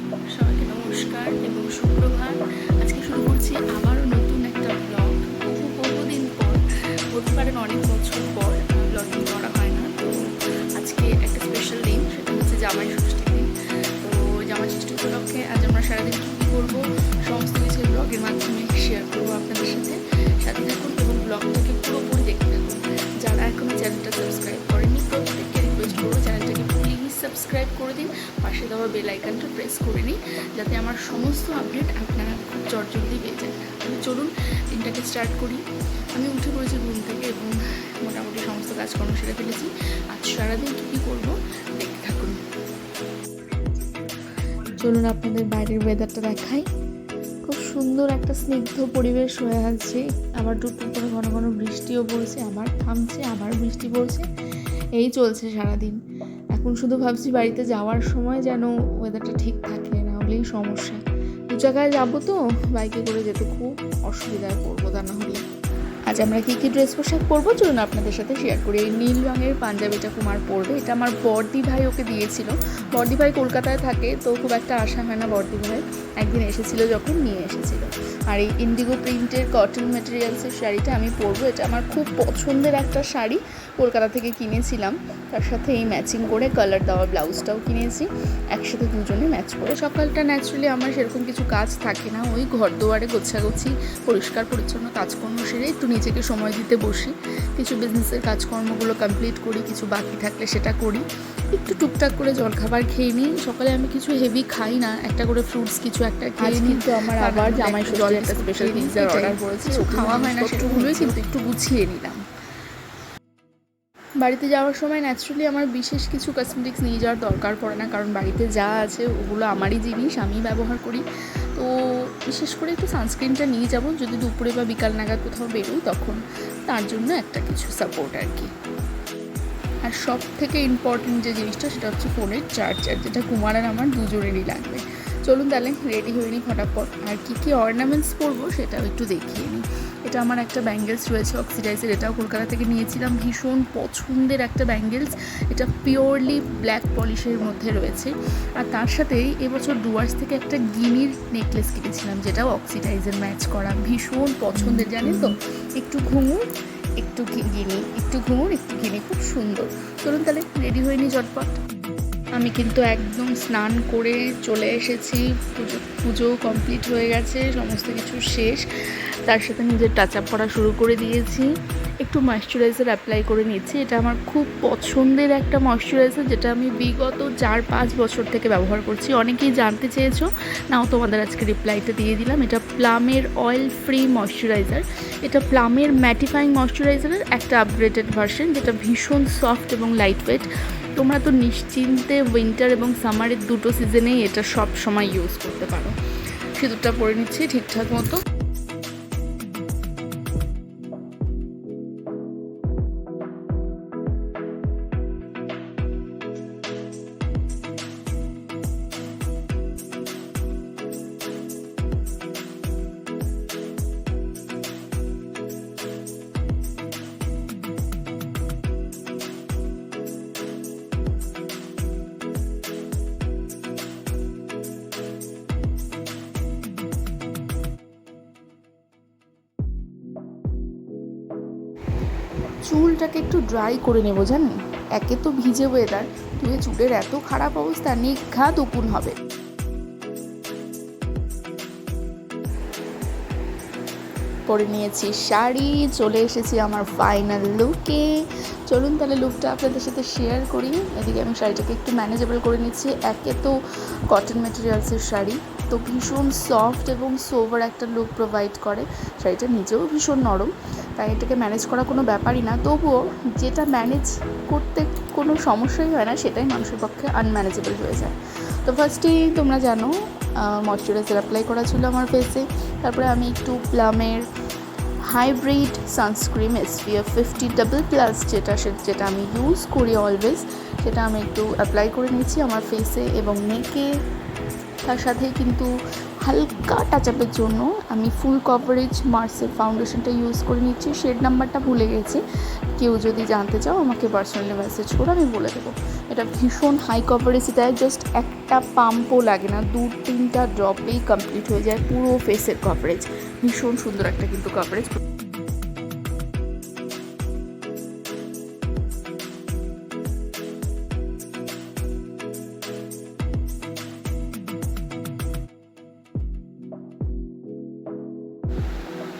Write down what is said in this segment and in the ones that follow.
সবাইকে নমস্কার এবং সুপ্রভাত। আজকে শুরু করছি আবারও নতুন একটা ব্লগ। বহুদিন পর, বলতে পারেন অনেক বছর পর ব্লগিং করা হয় না। তো আজকে একটা স্পেশাল দিন, সেটা হচ্ছে জামাই ষষ্ঠীর দিন। তো জামাই ষষ্ঠী উপলক্ষে আজ আমরা সারাদিন কী কী করবো সমস্ত কিছু ব্লগের মাধ্যমে শেয়ার করবো আপনাদের সাথে। সাথে থাকুন এবং ব্লগটাকে পুরোপুরি দেখতে থাকুন। যারা এখনও চ্যানেলটা সাবস্ক্রাইব করেনি প্রত্যেককে রিকোয়েস্ট করবো চ্যানেলটাকে প্লিজ সাবস্ক্রাইব করে দিন, পাশে দেওয়া বেল আইকনটা প্রেস করে নিন, যাতে আমার সমস্ত আপডেট আপনারা খুব চটজলদি পেয়ে যান। তাহলে চলুন দিনটাকে স্টার্ট করি। আমি উঠে পড়েছি ঘুম থেকে এবং মোটামুটি সমস্ত কাজকর্ম সেরে ফেলেছি। আজ সারাদিন কী কী করবো দেখতে থাকুন। চলুন আপনাদের বাইরের ওয়েদারটা দেখাই। খুব সুন্দর একটা স্নিগ্ধ পরিবেশ হয়ে আছে। আবার টুকটুক করে ঘন ঘন বৃষ্টিও পড়ছে, আবার থামছে, আবার বৃষ্টি পড়ছে, এই চলছে সারাদিন। এখন শুধু ভাবছি বাড়িতে যাওয়ার সময় যেন ওয়েদারটা ঠিক থাকে, না হলেই সমস্যা। দু জায়গায় যাবো তো বাইকে করে যেতে খুব অসুবিধায় পড়বো, তা না হলে। আজ আমরা কী কী ড্রেস পোশাক পরবো চলুন আপনাদের সাথে শেয়ার করি। এই নীল রঙের পাঞ্জাবিটা কুমার পরবে, এটা আমার বড়দি ভাই ওকে দিয়েছিল। বড়দি ভাই কলকাতায় থাকে, তো খুব একটা আশা হয় না। বড়দি ভাই একদিন এসেছিল যখন নিয়ে এসেছিল। আর এই ইন্ডিগো প্রিন্টের কটন ম্যাটেরিয়ালসের শাড়িটা আমি পরবো। এটা আমার খুব পছন্দের একটা শাড়ি, কলকাতা থেকে কিনেছিলাম। তার সাথে এই ম্যাচিং করে কালার দেওয়া ব্লাউজটাও কিনেছি, একসাথে দুজনে ম্যাচ করে। সকালটা ন্যাচারালি আমার সেরকম কিছু কাজ থাকে না, ওই ঘর দুয়ারে গোছাগুছি পরিষ্কার পরিচ্ছন্ন কাজকর্ম সেরে একটু নিজেকে সময় দিতে বসি, কিছু বিজনেসের কাজকর্মগুলো কমপ্লিট করি, কিছু বাকি থাকলে সেটা করি, একটু টুকটাক করে জলখাবার খেয়ে নিই। সকালে আমি কিছু হেভি খাই না, একটা করে ফ্রুটস কিছু একটা খেয়ে নিই। কিন্তু আমার আবার জামাই ষষ্ঠীর একটা স্পেশাল পিৎজার অর্ডার করেছি, কিছু খাওয়া হয় না সেগুলোই, কিন্তু একটু গুছিয়ে নিলাম। বাড়িতে যাওয়ার সময় ন্যাচারালি আমার বিশেষ কিছু কসমেটিক্স নিয়ে যাওয়ার দরকার পড়ে না, কারণ বাড়িতে যা আছে ওগুলো আমারই জিনিস, আমি ব্যবহার করি। তো বিশেষ করে একটু সানস্ক্রিনটা নিয়ে যাব যদি দুপুরে বা বিকাল নাগাদ কোথাও বেরোই, তখন তার জন্য একটা কিছু সাপোর্ট আর কি। আর সব থেকে ইম্পর্টেন্ট যে জিনিসটা সেটা হচ্ছে ফোনের চার্জার, যেটা কুমার আর আমার দুজনেরই লাগবে। চলুন তাহলে রেডি হয়ে নিই ফটাফট। আর কী কী অর্নামেন্টস পরবো সেটাও একটু দেখিয়ে নিই। এটা আমার একটা ব্যাঙ্গেলস রয়েছে অক্সিডাইজের, এটাও কলকাতা থেকে নিয়েছিলাম, ভীষণ পছন্দের একটা ব্যাঙ্গেলস। এটা পিওরলি ব্ল্যাক পলিশের মধ্যে রয়েছে। আর তার সাথেই এবছর ডুয়ার্স থেকে একটা গিনির নেকলেস কিনেছিলাম, যেটাও অক্সিডাইজের ম্যাচ করা, ভীষণ পছন্দের। জানেন তো, একটু ঘুঙুর একটু গিনি, একটু ঘুঙুর একটু গিনি, খুব সুন্দর। চলুন তাহলে রেডি হয়ে নিই ঝটপট। আমি কিন্তু একদম স্নান করে চলে এসেছি, পুজো কমপ্লিট হয়ে গেছে, সমস্ত কিছু শেষ। তার সাথে নিজের টাচ আপ করা শুরু করে দিয়েছি, একটু ময়শ্চারাইজার অ্যাপ্লাই করে নিচ্ছি। এটা আমার খুব পছন্দের একটা ময়শ্চারাইজার, যেটা আমি বিগত 4-5 বছর থেকে ব্যবহার করছি। অনেকেই জানতে চেয়েছো, নাও তোমাদের আজকে রিপ্লাইটা দিয়ে দিলাম। এটা প্লামের অয়েল ফ্রি ময়শ্চারাইজার। এটা প্লামের ম্যাটিফাইং ময়শ্চারাইজারের একটা আপগ্রেডেড ভার্সন, যেটা ভীষণ সফট এবং লাইট ওয়েট। তোমরা তো নিশ্চিন্তে উইন্টার এবং সামারের দুটো সিজনেই এটা সব সময় ইউজ করতে পারো। সিঁদুরটা পরে নিচ্ছি ঠিকঠাক মতো। চুলটাকে একটু ড্রাই করে নেবো, জানেন, একে তো ভিজে ওয়েদার, ধুয়ে চুলের এত খারাপ অবস্থা, নিঘাত উকুন হবে। পরে নিয়েছি শাড়ি, চলে এসেছি আমার ফাইনাল লুকে। চলুন তাহলে লুকটা আপনাদের সাথে শেয়ার করি। এদিকে আমি শাড়িটাকে একটু ম্যানেজেবল করে নিচ্ছি। একে তো কটন ম্যাটেরিয়ালসের শাড়ি, তো ভীষণ সফট এবং সোভার একটা লুক প্রোভাইড করে। শাড়িটা নিজেও ভীষণ নরম, তাই এটাকে ম্যানেজ করা কোনো ব্যাপারই না। তবুও যেটা ম্যানেজ করতে কোনো সমস্যাই হয় না, সেটাই মানুষের পক্ষে আনম্যানেজেবল হয়ে যায়। তো ফার্স্টেই তোমরা জানো ময়শ্চারাইজার অ্যাপ্লাই করা ছিল আমার ফেসে। তারপরে আমি একটু প্লামের হাইব্রিড সানস্ক্রিন SPF 50++, যেটা আমি ইউজ করি অলওয়েজ, সেটা আমি একটু অ্যাপ্লাই করে নিচ্ছি আমার ফেসে এবং নেকে। তার সাথে কিন্তু হালকা টাচ আপের জন্য আমি ফুল কভারেজ মার্সের ফাউন্ডেশনটা ইউজ করে নিচ্ছি। শেড নাম্বারটা ভুলে গেছি, কেউ যদি জানতে চাও আমাকে পার্সোনালি মেসেজ করে আমি বলে দেবো। এটা ভীষণ হাই কভারেজ, এটা জাস্ট একটা পাম্পও লাগে না, 2-3টা ড্রপেই কমপ্লিট হয়ে যায় পুরো ফেসের কভারেজ। ভীষণ সুন্দর একটা কিন্তু কভারেজ।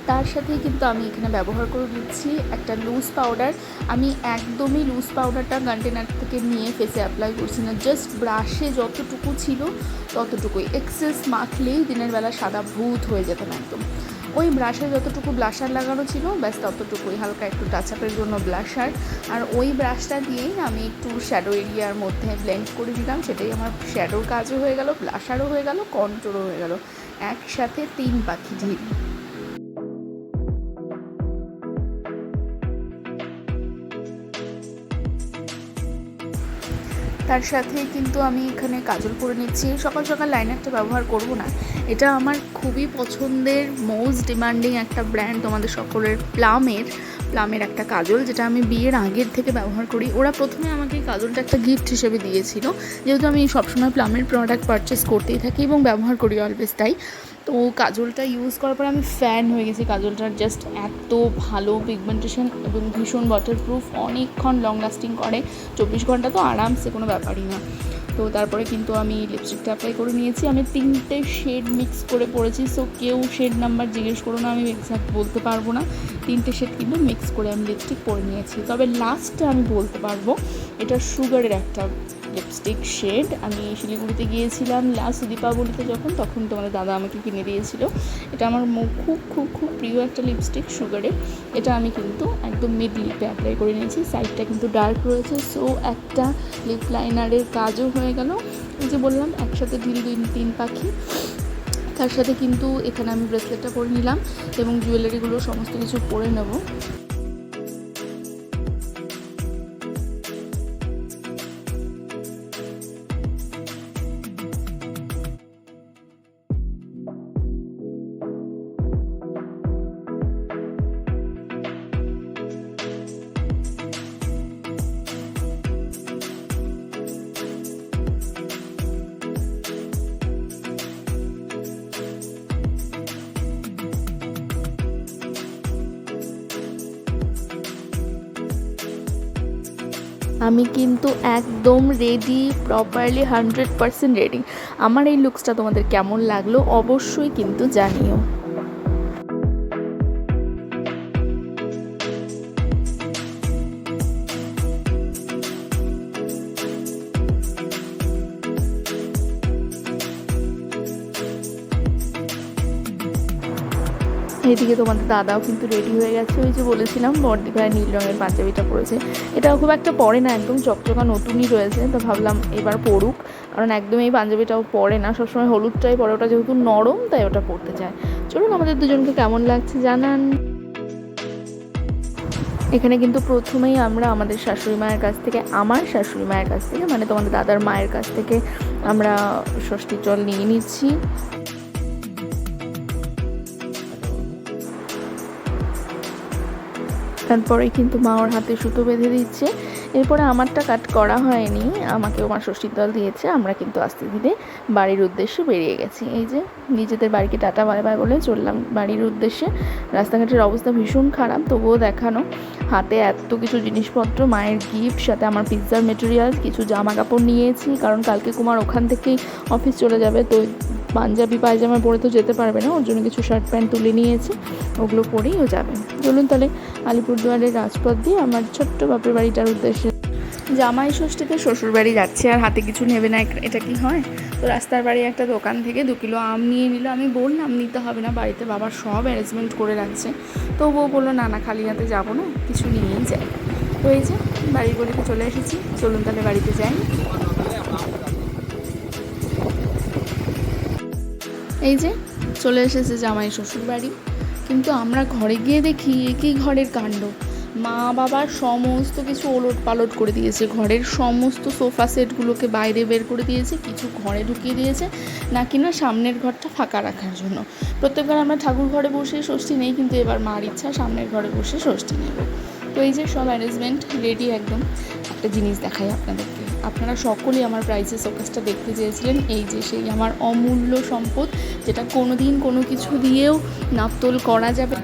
তার সাথেই কিন্তু আমি এখানে ব্যবহার করে দিচ্ছি একটা লুজ পাউডার। আমি একদমই লুজ পাউডারটা কন্টেনার থেকে নিয়ে ফেসে অ্যাপ্লাই করছি না, জাস্ট ব্রাশে যতটুকু ছিল ততটুকুই। এক্সেস মাখলেই দিনের বেলা সাদা ভূত হয়ে যেতাম একদম। ওই ব্রাশে যতটুকু ব্লাশার লাগানো ছিল ব্যাস ততটুকুই, হালকা একটু টাচ আপের জন্য ব্লাশার। আর ওই ব্রাশটা দিয়েই আমি একটু শ্যাডো এরিয়ার মধ্যে ব্লেন্ড করে দিলাম, সেটাই আমার শ্যাডোর কাজও হয়ে গেল, ব্লাশারও হয়ে গেল, কন্ট্রোলও হয়ে গেল, একসাথে 3 পাখি ঢিল। তার সাথে কিন্তু আমি এখানে কাজল করে নিচ্ছি। সকাল সকাল লাইনারটা ব্যবহার করব না, এটা আমার খুবই পছন্দের মোস্ট ডিমান্ডিং একটা ব্র্যান্ড তোমাদের সকলের, প্লামের একটা কাজল, যেটা আমি বিয়ের আগের থেকে ব্যবহার করি। ওরা প্রথমে আমাকে কাজলটা একটা গিফট হিসেবে দিয়েছিল, যেহেতু আমি সবসময় প্লামের প্রোডাক্ট পারচেস করতেই থাকি এবং ব্যবহার করি অলওয়েজ, তাই তো কাজলটা ইউজ করার পর আমি ফ্যান হয়ে গেছি কাজলটার। জাস্ট এত ভালো পিগমেন্টেশন এবং ভীষণ ওয়াটারপ্রুফ, অনেকক্ষণ লং লাস্টিং করে, 24 ঘন্টা তো আরামসে, কোনো ব্যাপারই না। তো তারপরে কিন্তু আমি লিপস্টিকটা অ্যাপ্লাই করে নিয়েছি। আমি 3টে শেড মিক্স করে পরেছি, সো কেউ শেড নাম্বার জিজ্ঞেস করো না, আমি এক্স্যাক্ট বলতে পারবো না। 3টে শেড কিন্তু মিক্স করে আমি লিপস্টিক পরে নিয়েছি। তবে লাস্টে আমি বলতে পারবো এটা সুগারের একটা লিপস্টিক শেড। আমি শিলিগুড়িতে গিয়েছিলাম লাস্ট দীপাবলিতে যখন, তখন তোমাদের দাদা আমাকে কিনে দিয়েছিল। এটা আমার খুব খুব খুব প্রিয় একটা লিপস্টিক সুগারের। এটা আমি কিন্তু একদম মিড লিপে অ্যাপ্লাই করে নিয়েছি, সাইডটা কিন্তু ডার্ক রয়েছে, সো একটা লিপ লাইনারের কাজও হয়ে গেল। এই যে বললাম একসাথে ঢিল 3 পাখি। তার সাথে কিন্তু এখানে আমি ব্রেসলেটটা পরে নিলাম এবং জুয়েলারিগুলো সমস্ত কিছু পরে নেব। আমি কিন্তু একদম রেডি, প্রপারলি 100% রেডি। আমার এই লুকসটা তোমাদের কেমন লাগলো অবশ্যই কিন্তু জানিও। এদিকে তোমাদের দাদাও কিন্তু রেডি হয়ে গেছে। ওই যে বলেছিলাম বর্দি ভাই নীল রঙের পাঞ্জাবিটা পরেছে, এটাও খুব একটা পরে না, একদম চকচকা নতুনই রয়েছে, তো ভাবলাম এবার পরুক, কারণ একদম এই পাঞ্জাবিটাও পরে না, সবসময় হলুদটাই পরে, ওটা যেহেতু নরম তাই ওটা পরতে চায়। চলুন আমাদের দুজনকে কেমন লাগছে জানান। এখানে কিন্তু প্রথমেই আমরা আমাদের শাশুড়ি মায়ের কাছ থেকে, আমার শাশুড়ি মায়ের কাছ থেকে মানে তোমাদের দাদার মায়ের কাছ থেকে আমরা ষষ্ঠীর জল নিয়ে নিচ্ছি। তারপরে কিন্তু মা ওর হাতে সুতো বেঁধে দিচ্ছে। এরপরে আমারটা কাট করা হয়নি, আমাকেও মা ষষ্ঠীর দল দিয়েছে। আমরা কিন্তু আস্তে ধীরে বাড়ির উদ্দেশ্যে বেরিয়ে গেছি। এই যে নিজেদের বাড়িকে টাটা বাই বাই বলে চললাম বাড়ির উদ্দেশ্যে। রাস্তাঘাটের অবস্থা ভীষণ খারাপ, তবুও দেখানো। হাতে এত কিছু জিনিসপত্র, মায়ের গিফট, সাথে আমার পিৎজার মেটেরিয়ালস, কিছু জামা কাপড় নিয়েছি, কারণ কালকে কুমার ওখান থেকেই অফিস চলে যাবে, তো পাঞ্জাবি পায়জামা পরে তো যেতে পারবে না, ওর জন্য কিছু শার্ট প্যান্ট তুলে নিয়েছি, ওগুলো পরেই ও যাবে। চলুন তাহলে আলিপুরদুয়ারের রাজপথ দিয়ে আমার ছোট্ট বাপের বাড়িটার উদ্দেশ্যে। জামাই ষষ্ঠীতে শ্বশুরবাড়ি যাচ্ছে আর হাতে কিছু নেবে না, এটা কি হয়? তো রাস্তার বাড়ি একটা দোকান থেকে 2 কিলো আম নিয়ে নিল। আমি বললাম নিতে হবে না, বাড়িতে বাবার সব অ্যারেঞ্জমেন্ট করে রাখছে। তো বউ বললো না না, খালি হাতে যাবো না, কিছু নিয়েই যাই। তো এই যে বাড়ির গলিতে চলে এসেছি, চলুন তাহলে বাড়িতে যাই। এই যে চলে এসেছে জামাই শ্বশুর বাড়ি, কিন্তু আমরা ঘরে গিয়ে দেখি একই ঘরের কাণ্ড। মা বাবার সমস্ত কিছু ওলট পালট করে দিয়েছে, ঘরের সমস্ত সোফা সেটগুলোকে বাইরে বের করে দিয়েছে, কিছু ঘরে ঢুকিয়ে দিয়েছে, না কিনা সামনের ঘরটা ফাঁকা রাখার জন্য। প্রত্যেকবার আমরা ঠাকুর ঘরে বসে ষষ্ঠী নেই, কিন্তু এবার মার ইচ্ছা সামনের ঘরে বসে ষষ্ঠী নেব। তো এই যে সব অ্যারেঞ্জমেন্ট রেডি একদম। একটা জিনিস দেখাই আপনাদেরকে, আপনারা সকলেই আমার প্রাইজেস শোকেসটা দেখতে চেয়েছিলেন। এই যে সেই আমার অমূল্য সম্পদ, যেটা কোনো দিন কোনো কিছু দিয়েও নাপতোল করা যাবে।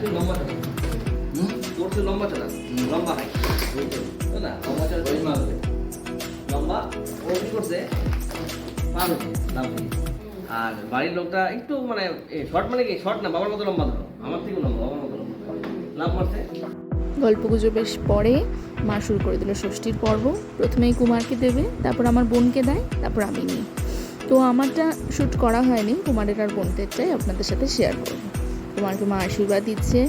আর বাড়ির লোকটা একটু মানে শর্ট, মানে কি শর্ট না, বাবার মতো লম্বা, ধরো আমার থেকে লম্বা, বাবার মতো লম্বা লাভ মারছে। গল্পগুজবের পরে মা শুরু করে দিল ষষ্ঠীর পর্ব। প্রথমেই কুমারকে দেবে, তারপর আমার বোনকে দেয়, তারপর আমি নিই। তো আমারটা শ্যুট করা হয়নি, কুমারের আর বোনদেরটাই আপনাদের সাথে শেয়ার করবো। কুমারকে মা আশীর্বাদ দিচ্ছে।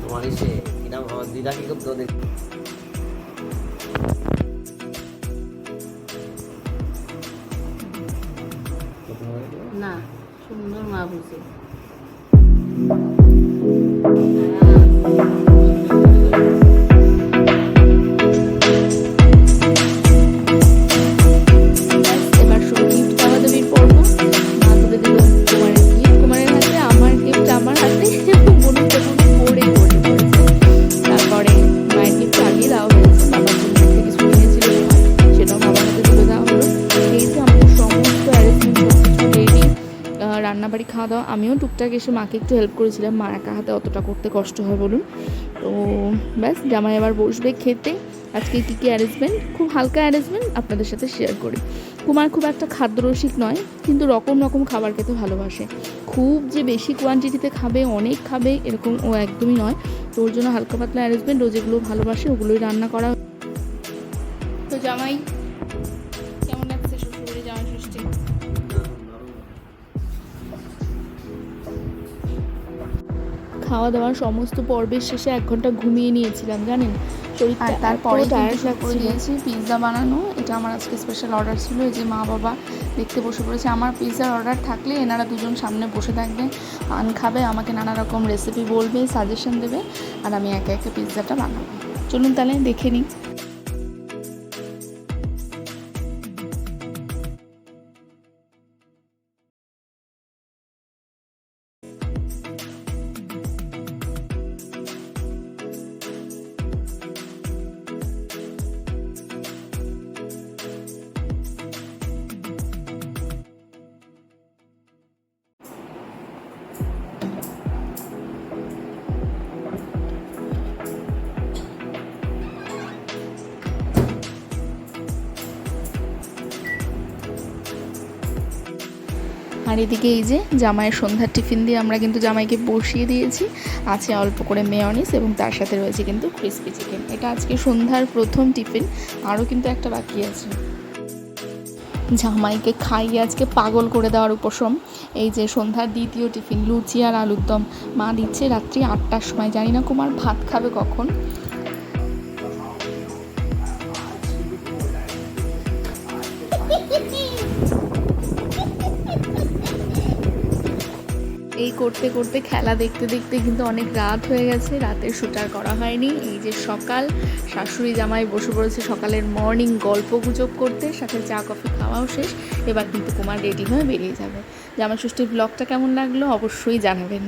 তোমার এসে কিনা আমার দিদা কি করতো দেখ। না, সুন্দর মা বুঝে। এবার শুরু গিফট দেওয়া-দেওয়ির পর্ব। মা তুলে দিল কুমারের গিফট কুমারের হাতে, আমার গিফট আমার হাতে, এবং বোনটা পড়েই বসে পড়েছে। তারপরে মায়ের গিফট আগিয়ে দেওয়া হয়েছে, বাবার জন্য একটা কিছু কিনেছিল সেটাও বাবার হাতে তুলে দেওয়া হলো। এই যে আমাদের সমস্ত অ্যারেঞ্জমেন্ট সব কিছু রেডি, রান্নাবাড়ি খাওয়া দাওয়া। আমিও টুকটাক এসে মাকে একটু হেল্প করেছিলাম, মা একা হাতে অতটা করতে কষ্ট হয় বলুন। তো ব্যাস, জামাই এবার বসবে খেতে। আজকে কী কী অ্যারেঞ্জমেন্ট, খুব হালকা অ্যারেঞ্জমেন্ট আপনাদের সাথে শেয়ার করি। কুমার খুব একটা খাদ্যরসিক নয়, কিন্তু রকম রকম খাবার খেতে ভালোবাসে। খুব যে বেশি কোয়ান্টিটিতে খাবে, অনেক খাবে, এরকম ও একদমই নয়। তো ওর জন্য হালকা পাতলা অ্যারেঞ্জমেন্ট, ও যেগুলো ভালোবাসে ওগুলোই রান্না করা। তো জামাই কেমন লাগছে শ্বশুরবাড়ি জামাই ষষ্ঠী? খাওয়া দাওয়ার সমস্ত পর্বের শেষে 1 ঘন্টা ঘুমিয়ে নিয়েছিলাম জানেন, শরীরটা তারপরে টায়ার্ড লাগছিল। দিয়েছি পিৎজা বানানো, এটা আমার আজকে স্পেশাল অর্ডার ছিল। এই যে মা বাবা দেখতে বসে পড়েছে। আমার পিৎজার অর্ডার থাকলে এনারা দুজন সামনে বসে থাকবে, পান খাবে, আমাকে নানা রকম রেসিপি বলবে, সাজেশন দেবে, আর আমি একে একে পিৎজাটা বানাবো। চলুন তাহলে দেখে নিই। আর এদিকে এই যে জামাইয়ের সন্ধ্যার টিফিন দিয়ে আমরা কিন্তু জামাইকে বসিয়ে দিয়েছি। আছে অল্প করে মেয়োনিজ এবং তার সাথে রয়েছে কিন্তু ক্রিসপি চিকেন। এটা আজকে সন্ধ্যার প্রথম টিফিন, আরও কিন্তু একটা বাকি আছে। জামাইকে খাইয়ে আজকে পাগল করে দেওয়ার উপশম। এই যে সন্ধ্যার দ্বিতীয় টিফিন, লুচি আর আলুর দম মা দিচ্ছে রাত্রি 8টার সময়। জানি না কুমার ভাত খাবে কখন। এই করতে করতে খেলা দেখতে দেখতে কিন্তু অনেক রাত হয়ে গেছে, রাতের শ্যুট আর করা হয়নি। এই যে সকাল, শাশুড়ি জামাই বসে পড়েছে সকালের মর্নিং গল্প গুজব করতে, সাথে চা কফি খাওয়াও শেষ। এবার কিন্তু কুমার রেডি হয়ে বেরিয়ে যাবে। জামাই ষষ্ঠীর ব্লগটা কেমন লাগলো অবশ্যই জানাবেন।